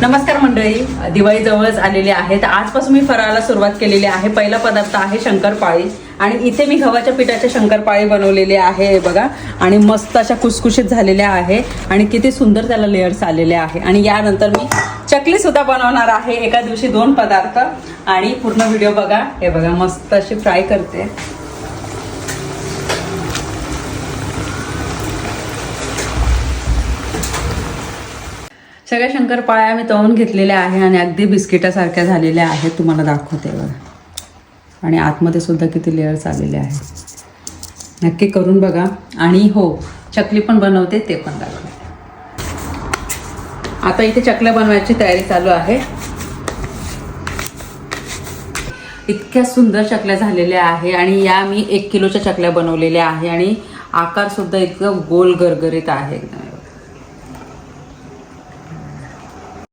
नमस्कार मंडळी, दिवाळी जवळच आलेली आहे तर आजपासून मी फराळाला सुरुवात केलेली आहे। पहिला पदार्थ आहे शंकरपाळी आणि इथे मी गव्हाच्या पिठाचे शंकरपाळी बनवलेले आहे बघा आणि मस्त अशा कुसकुशीत झालेल्या आहे आणि किती सुंदर त्याला लेयर्स आलेले आहे। आणि यानंतर मी चकली सुद्धा बनवणार आहे, एका दिवशी 2 पदार्थ आणि पूर्ण व्हिडिओ बघा। हे बघा मस्त अशी फ्राय करते। सगळ्या शंकरपाळ्या मी तळून घेतलेल्या आहे आणि अगदी बिस्किटासारख्या झालेल्या आहेत, तुम्हाला दाखवते बघा। आणि आतमध्ये सुद्धा किती लेयर्स आलेले आहेत, नक्की करून बघा। आणि हो, चकली पण बनवते ते पण दाखवते। आता इथे चकल्या बनवायची तयारी चालू आहे। इतक्या सुंदर चकल्या झालेल्या आहे आणि या मी 1 किलोच्या चकल्या बनवलेल्या आहे आणि आकार सुद्धा इतकं गोल गरगरीत आहे।